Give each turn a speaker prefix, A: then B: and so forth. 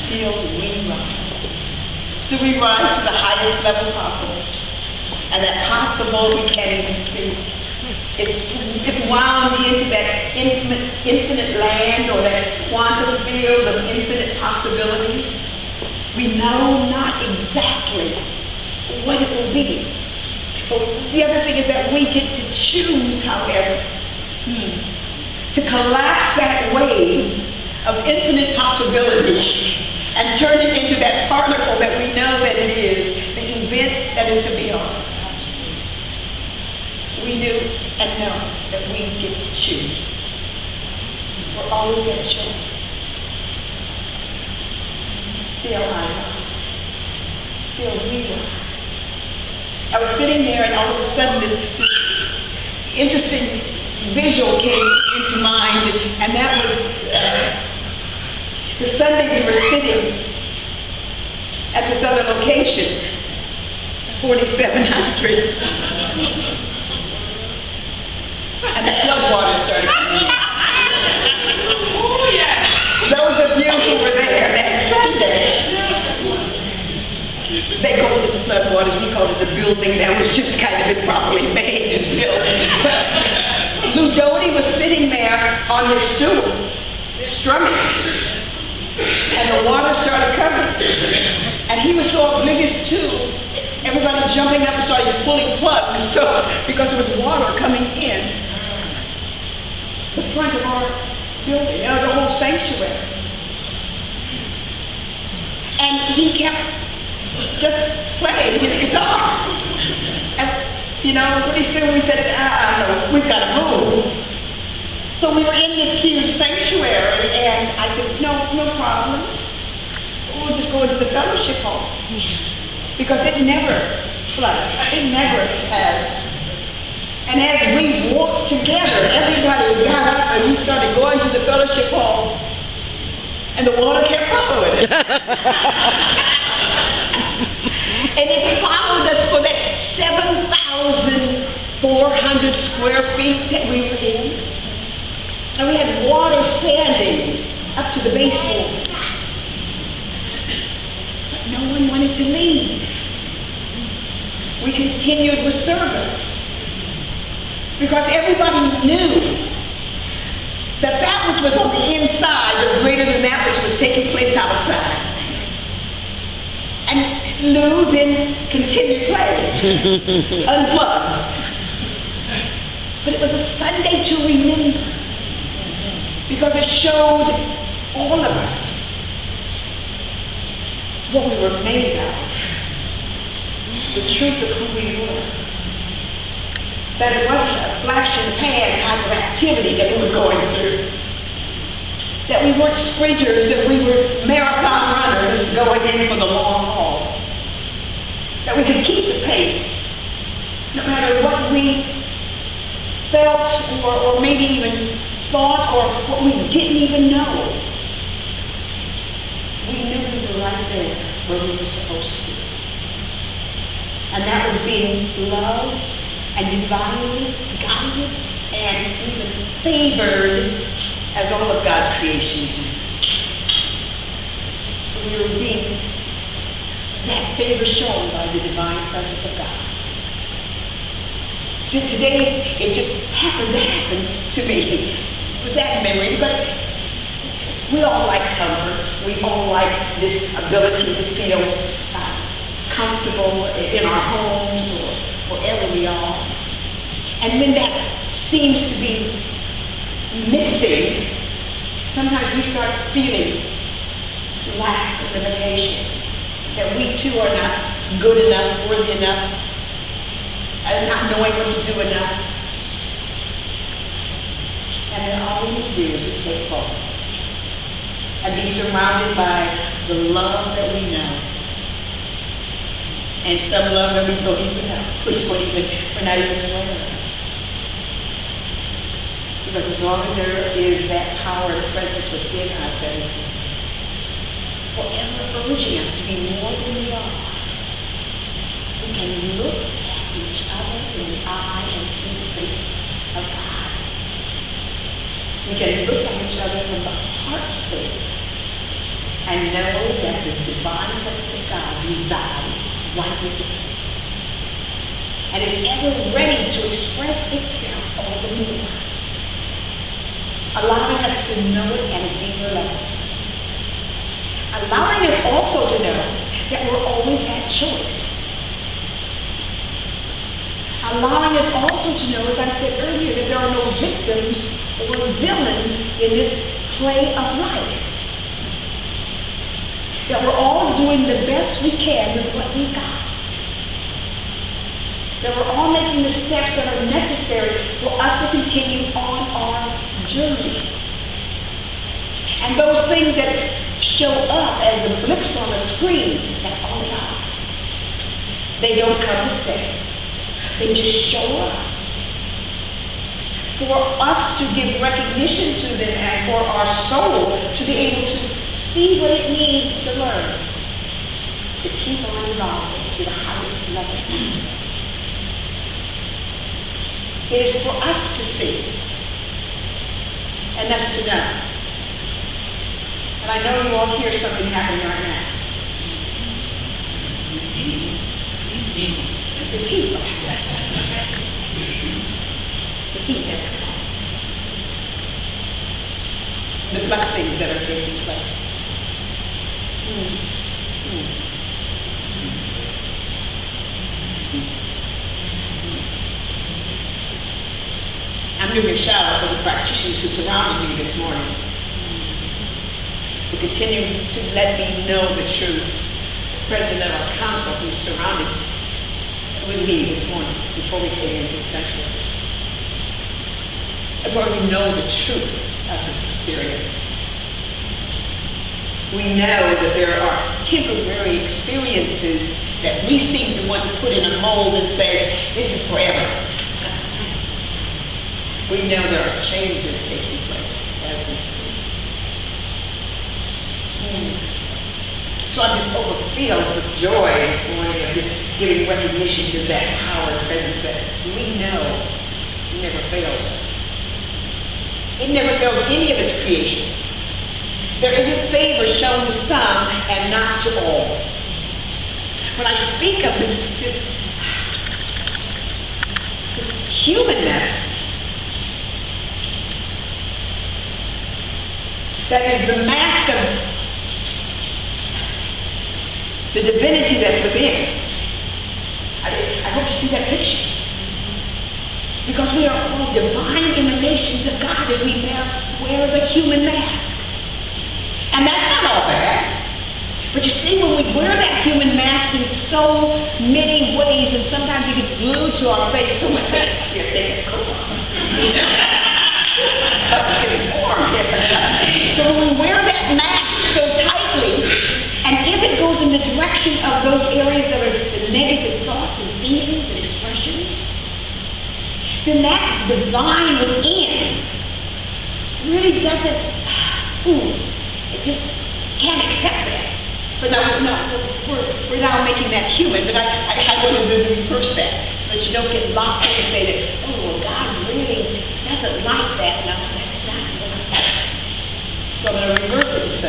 A: still we rise. So we rise to the highest level possible. And that possible we can't even see. It's wound into that infinite land, or that quantum field of infinite possibilities. We know not exactly what it will be. But the other thing is that we get to choose, however, to collapse that wave of infinite possibilities and turn it into that particle that we know that it is, the event that is to be ours. We do and know that we get to choose. We're always at choice. Still I rise. Still we rise. I was sitting there, and all of a sudden this interesting visual came into mind, and that was the Sunday we were sitting at this other location, 4700, and the floodwaters started coming in. Oh yes! Those of you who were there that Sunday, they called it the floodwaters, we called it the building that was just kind of improperly made and built. Lou Doty was sitting there on his stool, strumming, and the water started coming. And he was so oblivious too, everybody jumping up and started pulling plugs, because there was water coming in the front of our building, the whole sanctuary. And he kept just playing his guitar. And, pretty soon we said, no, we've got to move. So we were in this huge sanctuary, and I said, no problem. We'll just go into the fellowship hall. Because it never floods. It never has. And as we walked together, everybody got up and we started going to the fellowship hall. And the water kept following us. And it followed us for that 7,400 square feet that we were in. And we had water standing up to the baseboard. But no one wanted to leave. We continued with service. Because everybody knew that that which was on the inside was greater than that which was taking place outside. And Lou then continued playing, unplugged. But it was a Sunday to remember, because it showed all of us what we were made of, the truth of who we were. That it wasn't a flash in the pan type of activity that we were going through. That we weren't sprinters, and we were marathon runners going in for the long haul. That we could keep the pace, no matter what we felt or maybe even thought, or what we didn't even know. We knew we were right there where we were supposed to be. And that was being loved and divinely guided and even favored, as all of God's creation is. We were being that favor shown by the divine presence of God. Today, it just happened to happen to me with that memory, because we all like comforts. We all like this ability to feel comfortable in our homes or wherever we are. And when that seems to be missing, sometimes we start feeling lack of limitation, that we too are not good enough, worthy enough, and not knowing what to do enough. And then all we need to do is just take pause and be surrounded by the love that we know, and some love that we don't even know, we're not even aware of. Because as long as there is that power and presence within us that is forever urging us to be more than we are, we can look at each other in the eye and see the face of God. We can look at each other from the heart space and know that the divine presence of God resides right within you and is ever ready to express itself all the more, allowing us to know it at a deeper level, allowing us also to know that we're always at choice, allowing us also to know, as I said earlier, that there are no victims or villains in this play of life, that we're all doing the best we can with what we've got, that we're all making the steps that are necessary for us to continue on our journey. And those things that show up as the blips on the screen, that's all they are. They don't come to stay. They just show up. For us to give recognition to them and for our soul to be able to see what it needs to learn, to keep on evolving to the highest level possible. It is for us to see and us to know. And I know you all hear something happening right now. There's heat. The heat has come. The blessings that are taking place. I'm giving a shout out for the practitioners who surrounded me this morning, who continue to let me know the truth. The president of our council who surrounded with me this morning before we came into the sanctuary. Before we know the truth of this experience. We know that there are temporary experiences that we seem to want to put in a mold and say, this is forever. We know there are changes taking place as we speak. So I'm just overfilled with joy this morning of just giving recognition to that power and presence that we know never fails us. It never fails any of its creation. There isn't favor shown to some and not to all. When I speak of this humanness, that is the mask of the divinity that's within. I hope you see that picture. Because we are all divine emanations of God and we wear the human mask. And that's not all bad. But you see, when we wear that human mask in so many ways, and sometimes it gets glued to our face so much that you're thinking, cool. Something's getting warm here. But when we wear that mask so tightly, and if it goes in the direction of those areas that are the negative thoughts and feelings and expressions, then that divine within really doesn't, it just can't accept that. But we're now making that human, but I wanted to reverse that so that you don't get locked in and say that, oh, well, God really doesn't like that. No, that's not what I'm saying. So I'm going to reverse